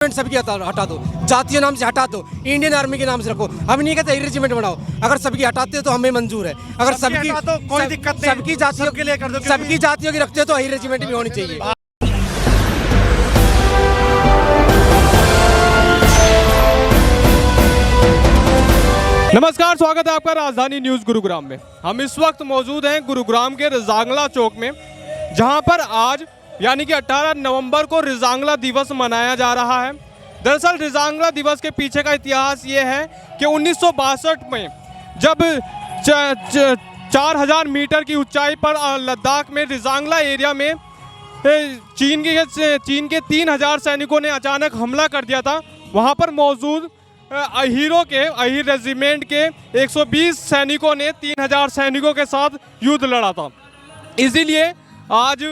सबकी हटा दो, जातीय नाम से हटा दो, इंडियन आर्मी के नाम से रखो। हम नहीं कहते रेजिमेंट बनाओ, अगर सबकी हटाते हो तो हमें मंजूर है। अगर सबकी तो कोई दिक्कत नहीं, सबकी जातियों के लिए कर दो, सबकी जातियों की रखते हो तो हाई रेजिमेंट भी होनी चाहिए। नमस्कार, स्वागत है आपका राजधानी न्यूज़ गुरुग्राम में। हम इस वक्त मौजूद हैं गुरुग्राम के रिजांगला चौक में, जहां पर आज यानी कि 18 नवंबर को रिजांगला दिवस मनाया जा रहा है। दरअसल रिजांगला दिवस के पीछे का इतिहास ये है कि 1962 में जब 4000 मीटर की ऊंचाई पर लद्दाख में रिजांगला एरिया में चीन के 3000 सैनिकों ने अचानक हमला कर दिया था। वहाँ पर मौजूद अहीर रेजिमेंट के 120 सैनिकों ने 3000 सैनिकों के साथ युद्ध लड़ा था। इसीलिए आज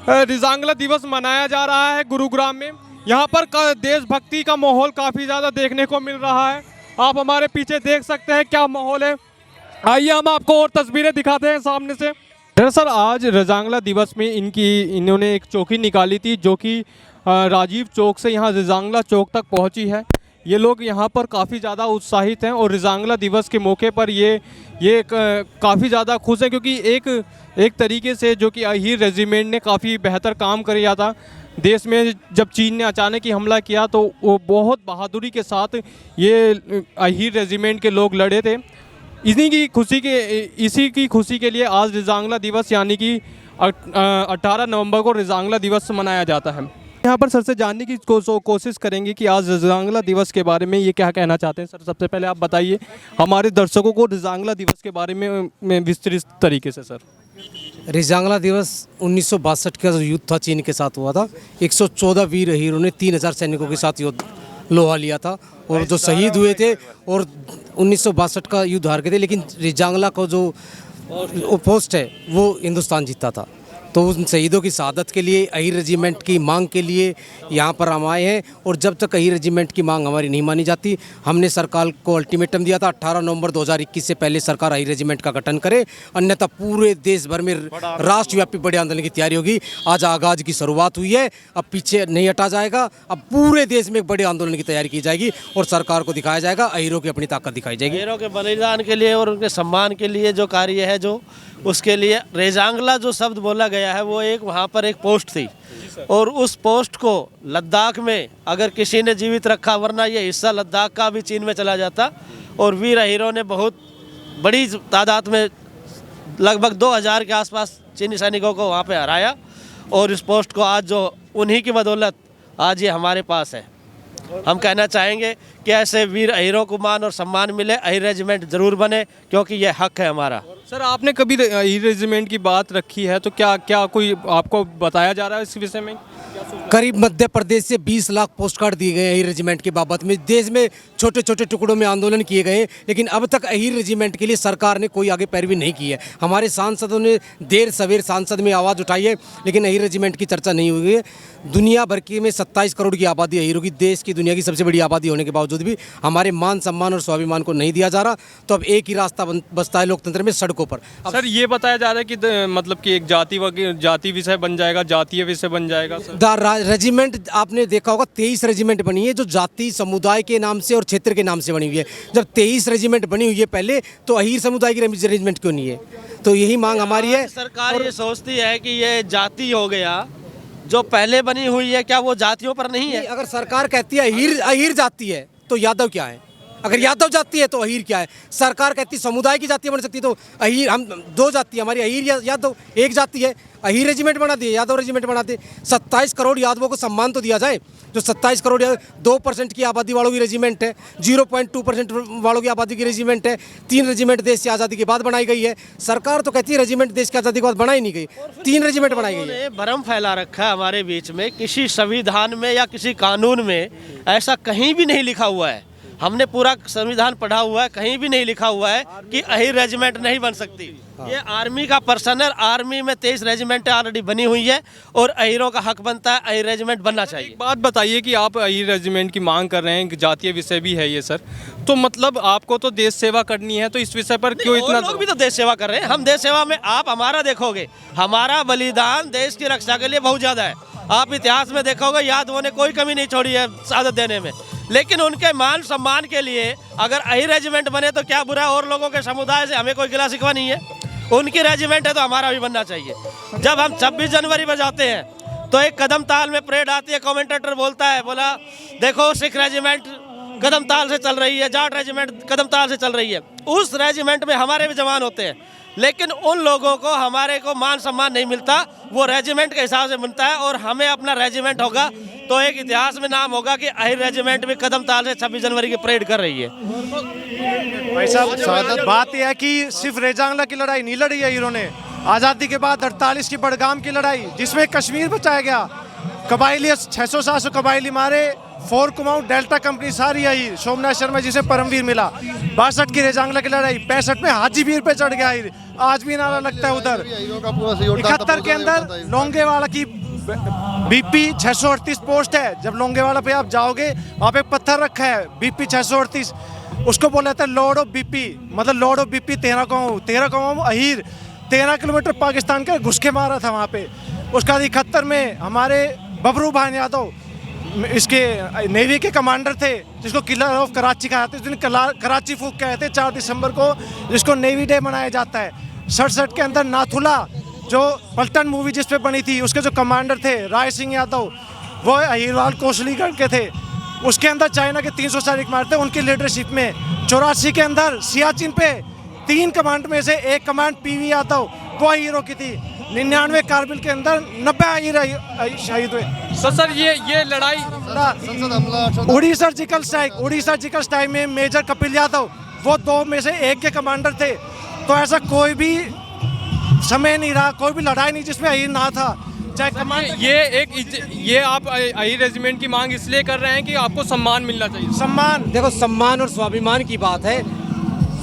रिजांगला दिवस मनाया जा रहा है गुरुग्राम में। यहाँ पर देशभक्ति का माहौल काफ़ी ज़्यादा देखने को मिल रहा है। आप हमारे पीछे देख सकते हैं क्या माहौल है। आइए हम आपको और तस्वीरें दिखाते हैं सामने से। दरअसल आज रिजांगला दिवस में इन्होंने एक चौकी निकाली थी, जो कि राजीव चौक से यहाँ रिजांगला चौक तक पहुँची है। ये लोग यहाँ पर काफ़ी ज़्यादा उत्साहित हैं और रिजांगला दिवस के मौके पर ये काफ़ी ज़्यादा खुश हैं, क्योंकि एक तरीके से जो कि अहीर रेजिमेंट ने काफ़ी बेहतर काम किया था देश में। जब चीन ने अचानक ही हमला किया तो वो बहुत बहादुरी के साथ ये अहीर रेजिमेंट के लोग लड़े थे। इसी की खुशी के लिए आज रिजांगला दिवस यानी कि 18 नवंबर को रिजांगला दिवस मनाया जाता है। यहाँ पर सर से जानने की कोशिश करेंगे कि आज रिजांगला दिवस के बारे में ये क्या कहना चाहते हैं। सर, सबसे पहले आप बताइए हमारे दर्शकों को रिजांगला दिवस के बारे में विस्तृत तरीके से। सर, रिजांगला दिवस 1962 का जो युद्ध था चीन के साथ हुआ था। 114 वीर अहीरों ने 3000 सैनिकों के साथ युद्ध लोहा लिया था और जो शहीद हुए थे और 1962 का युद्ध हार गए थे, लेकिन रिजांगला को जो पोस्ट है वो हिंदुस्तान जीता था। तो उन शहीदों की शहादत के लिए अहीर रेजिमेंट की मांग के लिए यहाँ पर हम आए हैं। और जब तक अहीर रेजिमेंट की मांग हमारी नहीं मानी जाती, हमने सरकार को अल्टीमेटम दिया था 18 नवंबर 2021 से पहले सरकार अहीर रेजिमेंट का गठन करे, अन्यथा पूरे देश भर में राष्ट्रव्यापी बड़े आंदोलन की तैयारी होगी। आज आगाज की शुरुआत हुई है, अब पीछे नहीं हटा जाएगा। अब पूरे देश में एक बड़े आंदोलन की तैयारी की जाएगी और सरकार को दिखाया जाएगा, अहीरों की अपनी ताकत दिखाई जाएगी। अहीरों के बलिदान के लिए और उनके सम्मान के लिए जो कार्य है, जो उसके लिए रिजांगला जो शब्द बोला गया है वो एक वहाँ पर एक पोस्ट थी और उस पोस्ट को लद्दाख में अगर किसी ने जीवित रखा, वरना ये हिस्सा लद्दाख का भी चीन में चला जाता। और वीर अहीरों ने बहुत बड़ी तादाद में लगभग 2000 के आसपास चीनी सैनिकों को वहाँ पे हराया और इस पोस्ट को आज जो उन्हीं की बदौलत आज ये हमारे पास है। हम कहना चाहेंगे कि ऐसे वीर अहीरों को मान और सम्मान मिले, अहीर रेजिमेंट जरूर बने, क्योंकि ये हक है हमारा। सर, आपने कभी अहीर रेजिमेंट की बात रखी है तो क्या कोई आपको बताया जा रहा है इस विषय में? करीब मध्य प्रदेश से 20 लाख पोस्ट कार्ड दिए गए अहीर रेजिमेंट के बाबत में। देश में छोटे छोटे टुकड़ों में आंदोलन किए गए, लेकिन अब तक अहीर रेजिमेंट के लिए सरकार ने कोई आगे पैरवी नहीं की है। हमारे सांसदों ने देर सवेर संसद में आवाज़ उठाई है, लेकिन अहीर रेजिमेंट की चर्चा नहीं हुई है। दुनिया भर की में 27 करोड़ की आबादी अहीरों की, देश की दुनिया की सबसे बड़ी आबादी होने के बावजूद भी हमारे मान सम्मान और स्वाभिमान को नहीं दिया जा रहा। तो अब एक ही रास्ता बचता है लोकतंत्र में, सड़कों पर। सर, ये बताया जा रहा है कि मतलब कि एक जाति विषय बन जाएगा, जातीय विषय बन जाएगा। रेजिमेंट आपने देखा होगा 23 रेजिमेंट बनी है, जो जाति समुदाय के नाम से और क्षेत्र के नाम से बनी हुई है। जब 23 रेजिमेंट बनी हुई है पहले, तो अहीर समुदाय की रेजिमेंट क्यों नहीं है? तो यही मांग हमारी है। सरकार ये सोचती है कि ये जाति हो गया, जो पहले बनी हुई है, क्या वो जातियों पर नहीं है? अगर सरकार कहती है अहीर जाति है तो यादव क्या है? अगर यादव जाति है तो अहीर क्या है? सरकार कहती समुदाय की जाति बन सकती है तो अहीर, हम दो जाति हमारी, अहीर या यादव एक जाति है। अहीर रेजिमेंट बना दिए, यादव रेजिमेंट बना दिए। 27 करोड़ यादवों को सम्मान तो दिया जाए। जो 27 करोड़ 2% की आबादी वालों की रेजिमेंट है, 0.2% वालों की आबादी की रेजिमेंट है। 3 रेजिमेंट देश की आज़ादी के बाद बनाई गई है। सरकार तो कहती है रेजिमेंट देश की आज़ादी के बाद बनाई नहीं गई, 3 रेजिमेंट बनाई गई है। भ्रम फैला रखा है हमारे बीच में। किसी संविधान में या किसी कानून में ऐसा कहीं भी नहीं लिखा हुआ है। हमने पूरा संविधान पढ़ा हुआ है, कहीं भी नहीं लिखा हुआ है कि अहीर रेजिमेंट नहीं बन सकती। ये आर्मी का पर्सन है, आर्मी में 23 रेजिमेंट ऑलरेडी बनी हुई है और अहीरों का हक बनता है, अहीर रेजिमेंट बनना चाहिए। एक बात बताइए कि आप अहीर रेजिमेंट की मांग कर रहे हैं, जातीय विषय भी है ये सर, तो मतलब आपको तो देश सेवा करनी है, तो इस विषय पर क्यों इतना? लोग भी तो देश सेवा कर रहे हैं। हम देश सेवा में, आप हमारा देखोगे, हमारा बलिदान देश की रक्षा के लिए बहुत ज़्यादा है। आप इतिहास में देखोगे याद होने कोई कमी नहीं छोड़ी है शहादत देने में। लेकिन उनके मान सम्मान के लिए अगर अही रेजिमेंट बने तो क्या बुरा, और लोगों के समुदाय से हमें कोई गिला शिकवा नहीं है। उनकी रेजिमेंट है तो हमारा भी बनना चाहिए। जब हम 26 जनवरी पर जाते हैं तो एक कदम ताल में परेड आती है, कमेंटेटर बोलता है, बोला देखो सिख रेजिमेंट कदम ताल से चल रही है, जाट रेजिमेंट कदम ताल से चल रही है। उस रेजिमेंट में हमारे भी जवान होते हैं, लेकिन उन लोगों को हमारे को मान सम्मान नहीं मिलता, वो रेजिमेंट के हिसाब से मिलता है। और हमें अपना रेजिमेंट होगा तो एक इतिहास में नाम होगा कि अहिर रेजिमेंट भी कदम ताल से 26 जनवरी की परेड कर रही है। भाई साहब, बात यह है कि सिर्फ रेजांगला की लड़ाई नहीं लड़ी है हीरो ने। आज़ादी के बाद 48 की बड़गाम की लड़ाई, जिसमें कश्मीर बचाया गया, कबाइली 600-700 कबाइली मारे, 4 कुमाऊं डेल्टा कंपनी सारी आई, सोमनाथ शर्मा जिसे परमवीर मिला। 62 की रेजांगला की लड़ाई, 65 में हाजीवीर पे चढ़ गया, आज भी नारा लगता है उधर। 71 के अंदर लोंगेवाला की बीपी 638 पोस्ट है। जब लोंगेवाला पे आप जाओगे वहाँ पे पत्थर रखा है बीपी 638, उसको बोला जाता है लॉर्ड ऑफ बीपी, मतलब Lord of BP 13 Kumaon Ahir 13 kilometre Pakistan के घुस के मारा था वहाँ पे। उसका 71 में हमारे बबरू भान यादव इसके नेवी के कमांडर थे, जिसको किलर ऑफ कराची कहा जाता है। इस दिन कराची फूक के आए थे 4 दिसंबर को, जिसको नेवी डे मनाया जाता है। 67 के अंदर नाथुला, जो पलटन मूवी जिस पे बनी थी, उसके जो कमांडर थे राय सिंह यादव, वो अहीरवाल कोसलीगढ़ के थे। उसके अंदर चाइना के 300 सैनिक मारे थे उनकी लीडरशिप में। 84 के अंदर सियाचिन पे 3 कमांड में से 1 कमांड पीवी यादव, वो हीरो की थी। 99 कारगिल के अंदर 90 शहीद हुए। तो सर ये लड़ाई उड़ी सर्जिकल स्ट्राइक में मेजर कपिल यादव, वो 2 में से 1 के कमांडर थे। तो ऐसा कोई भी समय नहीं रहा, कोई भी लड़ाई नहीं जिसमें अहीर ना था, चाहे कमांडर। ये आप अहीर रेजिमेंट की मांग इसलिए कर रहे हैं कि आपको सम्मान मिलना चाहिए। सम्मान, देखो सम्मान और स्वाभिमान की बात है।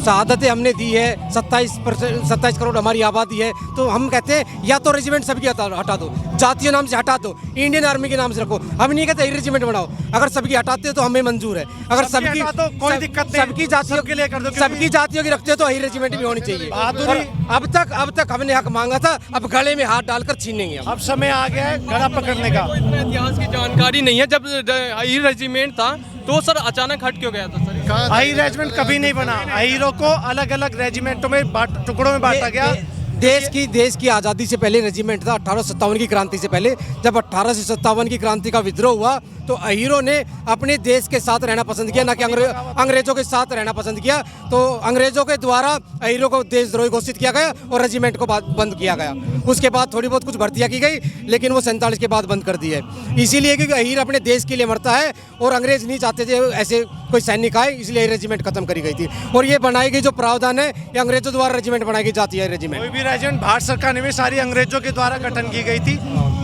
शहादतें हमने दी है, 27 करोड़ हमारी आबादी है, तो हम कहते हैं या तो रेजिमेंट सबकी हटा दो, जातीय नाम से हटा दो, इंडियन आर्मी के नाम से रखो। हम नहीं कहते रेजिमेंट बनाओ, अगर सबकी हटाते हो तो हमें मंजूर है। अगर सबकी तो कोई दिक्कत नहीं, सबकी जातियों के लिए कर दो, सबकी जातियों की रखते हो तो अहीर रेजिमेंट भी होनी चाहिए। और अब तक हमने हक मांगा था, अब गले में हाथ डालकर छीनेंगे हम। अब समय आ गया है गला पकड़ने का। इतिहास की जानकारी नहीं है, जब अहीर रेजिमेंट था तो सर अचानक हट क्यों गया था सर? अहीर रेजिमेंट कभी नहीं बना, अहीरों को अलग अलग रेजिमेंटों में टुकड़ों में बांटा गया। देश की आज़ादी से पहले रेजिमेंट था, 1857 की क्रांति से पहले। जब 1857 की क्रांति का विद्रोह हुआ तो अहीरों ने अपने देश के साथ रहना पसंद किया, ना कि अंग्रेजों के साथ रहना पसंद किया। तो अंग्रेजों के द्वारा अहीरों को देशद्रोही घोषित किया गया और रेजिमेंट को बंद किया गया। उसके बाद थोड़ी बहुत कुछ भर्तियाँ की गई, लेकिन वो 47 के बाद बंद कर दी है। इसीलिए क्योंकि अहीर अपने देश के लिए मरता है और अंग्रेज नहीं चाहते थे ऐसे कोई सैनिक आए, इसलिए रेजिमेंट खत्म करी गई थी। और ये बनाई गई जो प्रावधान है, ये अंग्रेजों द्वारा रेजिमेंट बनाई गई जाती है। रेजिमेंट कोई भी रेजिमेंट भारत सरकार ने भी सारी अंग्रेजों के द्वारा गठन की गई थी,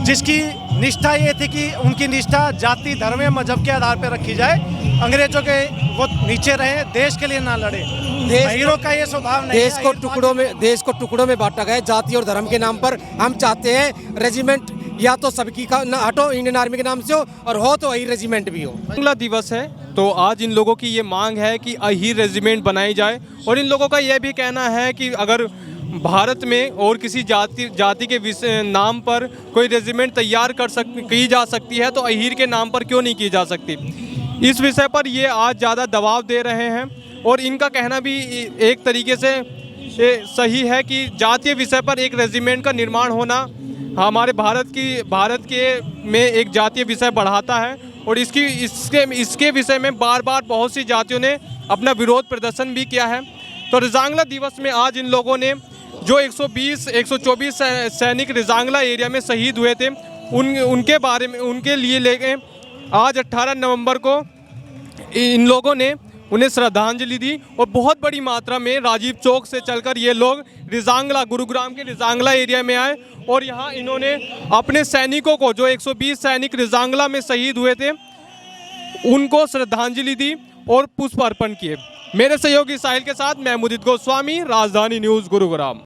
जिसकी निष्ठा ये थी कि उनकी निष्ठा जाति धर्म या मजहब के आधार पर रखी जाए, अंग्रेजों के वो नीचे रहे, देश के लिए ना लड़े। अहीरों का ये स्वभाव नहीं है। देश को टुकड़ों में बांटा गया जाति और धर्म के नाम पर। हम चाहते हैं रेजिमेंट या तो सबकी का ना हटो, इंडियन आर्मी के नाम से हो, और हो तो अहीर रेजिमेंट भी हो। बांग्ला दिवस है तो आज इन लोगों की ये मांग है कि अहीर रेजिमेंट बनाई जाए। और इन लोगों का यह भी कहना है कि अगर भारत में और किसी जाति के नाम पर कोई रेजिमेंट तैयार की जा सकती है तो अहीर के नाम पर क्यों नहीं की जा सकती। इस विषय पर ये आज ज़्यादा दबाव दे रहे हैं और इनका कहना भी एक तरीके से सही है कि जातीय विषय पर एक रेजिमेंट का निर्माण होना हमारे भारत के में एक जातीय विषय बढ़ाता है। और इसके विषय में बार बार बहुत सी जातियों ने अपना विरोध प्रदर्शन भी किया है। तो रेजांगला दिवस में आज इन लोगों ने जो 124 सैनिक रेजांगला एरिया में शहीद हुए थे उनके बारे में उनके लिए लेके आज 18 नवंबर को इन लोगों ने उन्हें श्रद्धांजलि दी। और बहुत बड़ी मात्रा में राजीव चौक से चलकर ये लोग रेजांगला, गुरुग्राम के रेजांगला एरिया में आए और यहाँ इन्होंने अपने सैनिकों को, जो 120 सैनिक रेजांगला में शहीद हुए थे, उनको श्रद्धांजलि दी और पुष्प अर्पण किए। मेरे सहयोगी साहिल के साथ मैं मुदित गोस्वामी, राजधानी न्यूज़, गुरुग्राम।